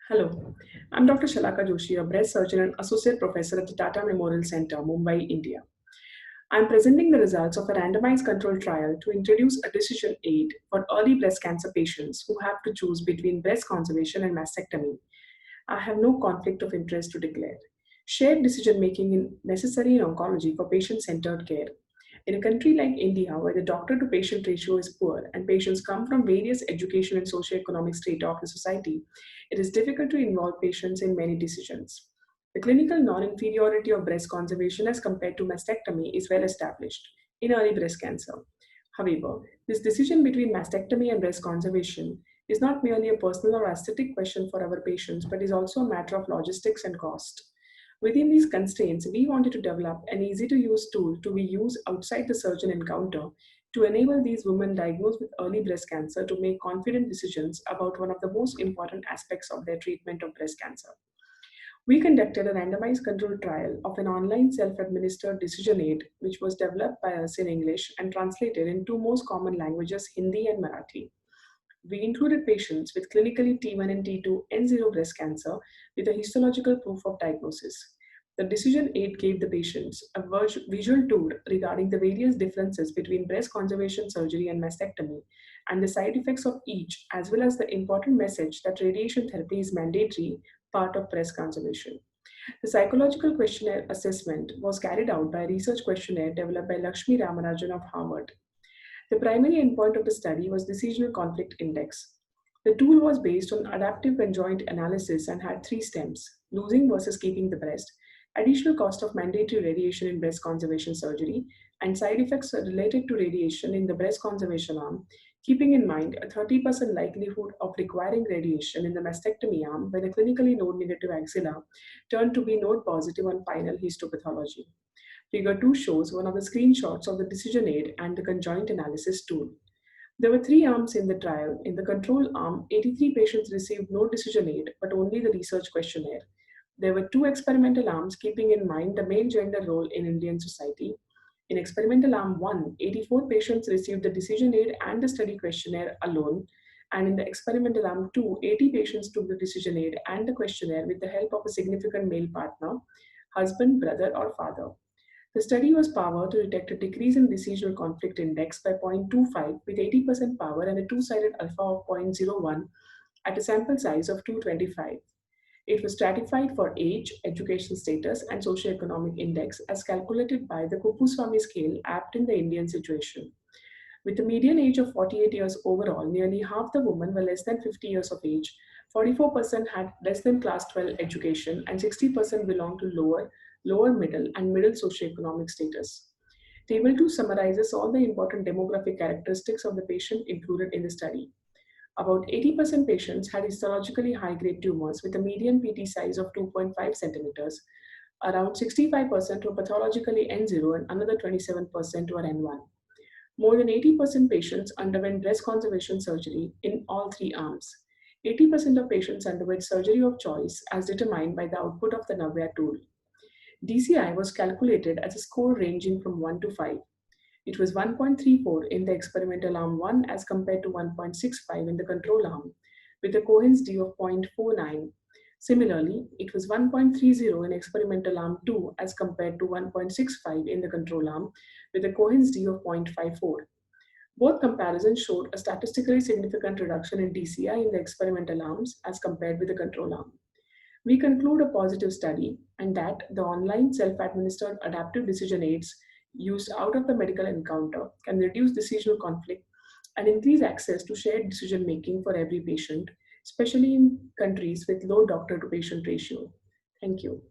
Hello, I'm Dr. Shalaka Joshi, a breast surgeon and associate professor at the Tata Memorial Center, Mumbai, India. I'm presenting the results of a randomized controlled trial to introduce a decision aid for early breast cancer patients who have to choose between breast conservation and mastectomy. I have no conflict of interest to declare. Shared decision making is necessary in oncology for patient centered care. In a country like India, where the doctor to patient ratio is poor and patients come from various education and socioeconomic strata of the society, it is difficult to involve patients in many decisions. The clinical non inferiority of breast conservation as compared to mastectomy is well established in early breast cancer. However, this decision between mastectomy and breast conservation is not merely a personal or aesthetic question for our patients, but is also a matter of logistics and cost. Within these constraints, we wanted to develop an easy to use tool to be used outside the surgeon encounter to enable these women diagnosed with early breast cancer to make confident decisions about one of the most important aspects of their treatment of breast cancer. We conducted a randomized controlled trial of an online self administered decision aid, which was developed by us in English and translated in two most common languages, Hindi and Marathi. We included patients with clinically T1 and T2 N0 breast cancer with a histological proof of diagnosis. The decision aid gave the patients a visual tour regarding the various differences between breast conservation surgery and mastectomy and the side effects of each, as well as the important message that radiation therapy is mandatory part of breast conservation. The psychological questionnaire assessment was carried out by a research questionnaire developed by Lakshmi Ramarajan of Harvard. The primary endpoint of the study was decisional conflict index. The tool was based on adaptive conjoint analysis and had three stems: losing versus keeping the breast, additional cost of mandatory radiation in breast conservation surgery, and side effects related to radiation in the breast conservation arm, keeping in mind a 30% likelihood of requiring radiation in the mastectomy arm when a clinically node negative axilla turned to be node positive on final histopathology. Figure 2 shows one of the screenshots of the decision aid and the conjoint analysis tool. There were three arms in the trial. In the control arm, 83 patients received no decision aid but only the research questionnaire. There were two experimental arms, keeping in mind the male gender role in Indian society. In experimental arm 1, 84 patients received the decision aid and the study questionnaire alone. And in the experimental arm 2, 80 patients took the decision aid and the questionnaire with the help of a significant male partner, husband, brother, or father. The study was powered to detect a decrease in decisional conflict index by 0.25 with 80% power and a two-sided alpha of zero point zero 0.01 at a sample size of 225. It was stratified for age, education status, and socioeconomic index as calculated by the Kuppuswamy scale apt in the Indian situation. With a median age of 48 years overall, nearly half the women were less than 50 years of age, 44% had less than class 12 education, and 60% belonged to lower middle, and middle socioeconomic status. Table 2 summarizes all the important demographic characteristics of the patient included in the study. About 80% patients had histologically high-grade tumors with a median PT size of 2.5 centimeters. Around 65% were pathologically N0 and another 27% were N1. More than 80% patients underwent breast conservation surgery in all three arms. 80% of patients underwent surgery of choice as determined by the output of the Navya tool. DCI was calculated as a score ranging from 1 to 5. It was 1.34 in the experimental arm 1 as compared to 1.65 in the control arm, with a Cohen's d of 0.49. Similarly, it was 1.30 in experimental arm 2 as compared to 1.65 in the control arm, with a Cohen's d of 0.54. Both comparisons showed a statistically significant reduction in DCI in the experimental arms as compared with the control arm. We conclude a positive study and that the online self-administered adaptive decision aids used out of the medical encounter can reduce decisional conflict and increase access to shared decision making for every patient, especially in countries with low doctor to patient ratio. Thank you.